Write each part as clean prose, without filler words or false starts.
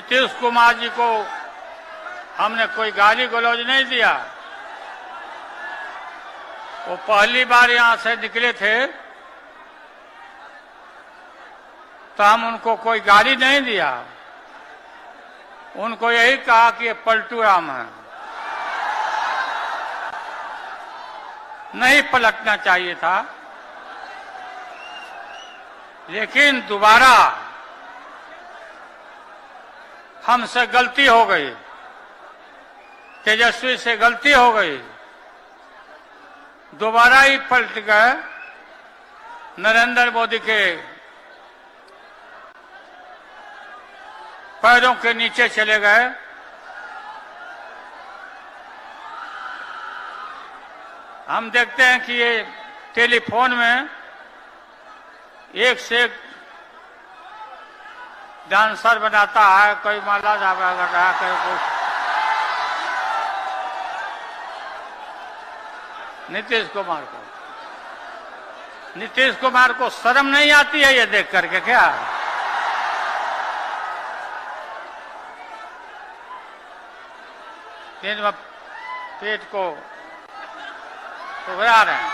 नीतीश कुमार जी को हमने कोई गाली गलौज नहीं दिया। वो पहली बार यहां से निकले थे तो हम उनको कोई गाली नहीं दिया, उनको यही कहा कि ये पलटू राम है, नहीं पलटना चाहिए था। लेकिन दोबारा हमसे गलती हो गई, तेजस्वी से गलती हो गई, दोबारा ही पलट गए, नरेंद्र मोदी के पैरों के नीचे चले गए। हम देखते हैं कि ये टेलीफोन में एक से एक डांसर बनाता है, कोई माला जावा कर रहा है, कोई कुछ। नीतीश कुमार को शर्म नहीं आती है ये देख करके? क्या दिन में पेट को उभरा रहे हैं,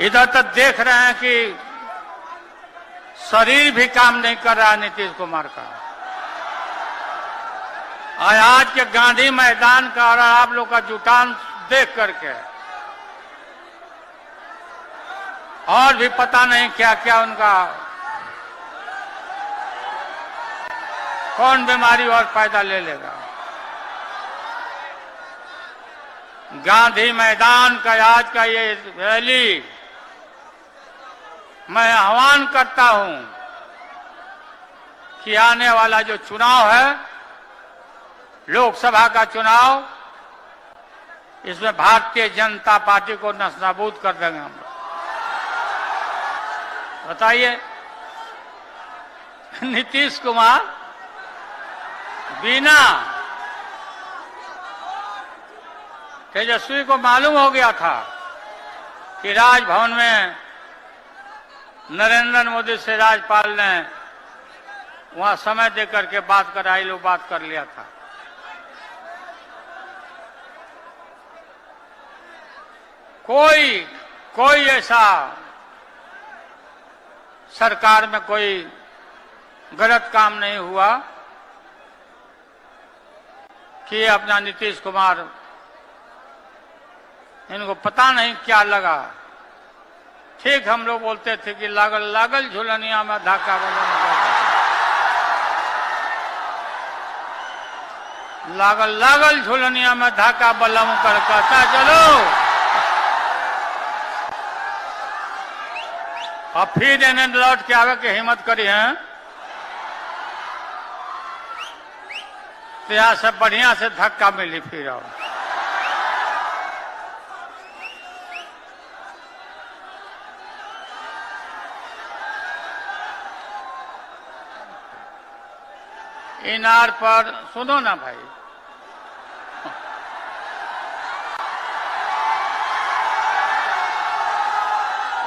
इधर तक देख रहे हैं कि शरीर भी काम नहीं कर रहा नीतीश कुमार का। आज के गांधी मैदान का और आप लोग का जुटान देख करके और भी पता नहीं क्या क्या उनका कौन बीमारी और पैदा ले लेगा। गांधी मैदान का आज का ये रैली मैं आह्वान करता हूं कि आने वाला जो चुनाव है, लोकसभा का चुनाव, इसमें भारतीय जनता पार्टी को नस्ताबूद कर देंगे हम। बताइए, नीतीश कुमार बिना तेजस्वी को मालूम हो गया था कि राजभवन में नरेंद्र मोदी से राज्यपाल ने वहां समय देकर के बात कराई, लोग बात कर लिया था। कोई ऐसा सरकार में कोई गलत काम नहीं हुआ कि अपना नीतीश कुमार, इनको पता नहीं क्या लगा। ठीक हम लोग बोलते थे कि लागल लागल झुलनिया में धाका लागल लागल झुलनिया में धाका बलम कर कहता चलो, और फिर इन्हें लौट के आवे के हिम्मत करी है तो यहाँ से बढ़िया से धक्का मिली फिर। और इनार पर सुनो ना भाई,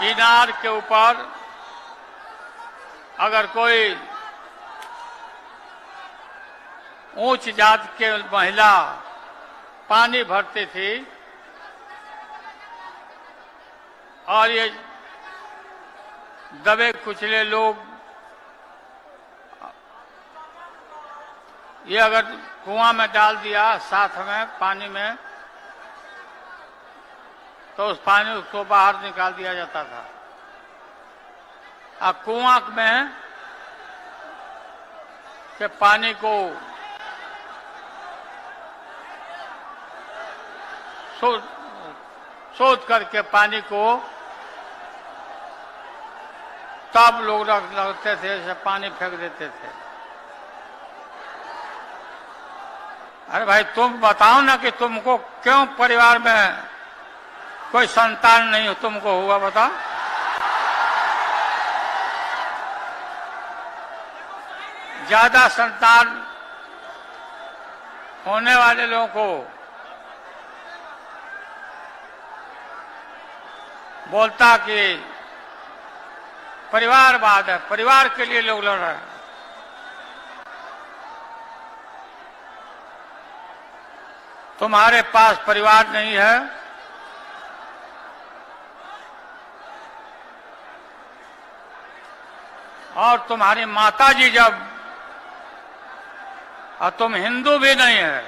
इनार के ऊपर अगर कोई ऊंच जात के महिला पानी भरती थी और ये दबे कुचले लोग ये अगर कुआं में डाल दिया साथ में पानी में, तो उस पानी को बाहर निकाल दिया जाता था। अब कुआं में के पानी को शोध करके पानी को तब लोग रखते थे, जैसे पानी फेंक देते थे। अरे भाई तुम बताओ ना कि तुमको क्यों परिवार में कोई संतान नहीं हो, तुमको हुआ बताओ? ज्यादा संतान होने वाले लोगों को बोलता कि परिवारवाद है, परिवार के लिए लोग लड़ रहे हैं। तुम्हारे पास परिवार नहीं है, और तुम्हारी माताजी जब, और तुम हिंदू भी नहीं है,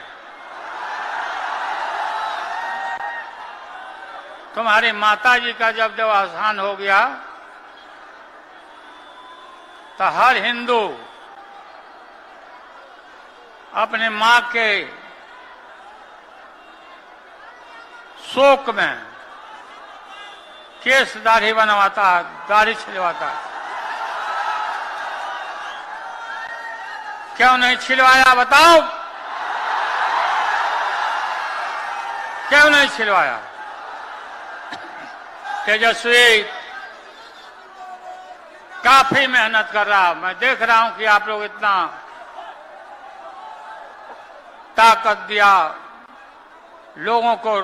तुम्हारी माताजी का जब देहावसान हो गया तो हर हिंदू अपने मां के शोक में केस दाढ़ी बनवाता, दाढ़ी छिलवाता। क्यों नहीं छिलवाया बताओ? क्यों नहीं छिलवाया? तेजस्वी काफी मेहनत कर रहा, मैं देख रहा हूं कि आप लोग इतना ताकत दिया, लोगों को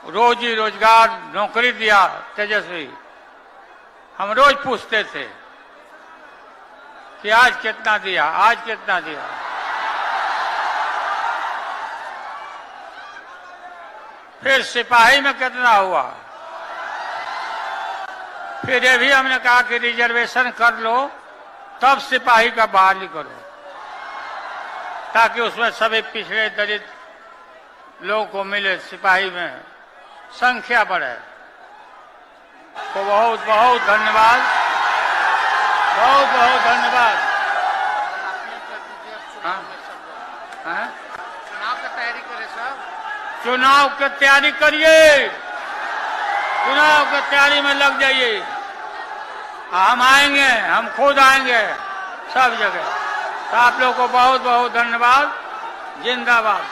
रोजी रोजगार नौकरी दिया। तेजस्वी, हम रोज पूछते थे कि आज कितना दिया, आज कितना दिया। फिर सिपाही में कितना हुआ, फिर ये भी हमने कहा कि रिजर्वेशन कर लो, तब सिपाही का बहाली करो, ताकि उसमें सभी पिछड़े दलित लोगों को मिले, सिपाही में संख्या बढ़े। तो बहुत बहुत धन्यवाद, बहुत बहुत धन्यवाद। चुनाव की तैयारी करें साहब, चुनाव की तैयारी करिए, चुनाव की तैयारी में लग जाइए। हम आएंगे, हम खुद आएंगे सब जगह। तो आप लोग को बहुत बहुत धन्यवाद। जिंदाबाद।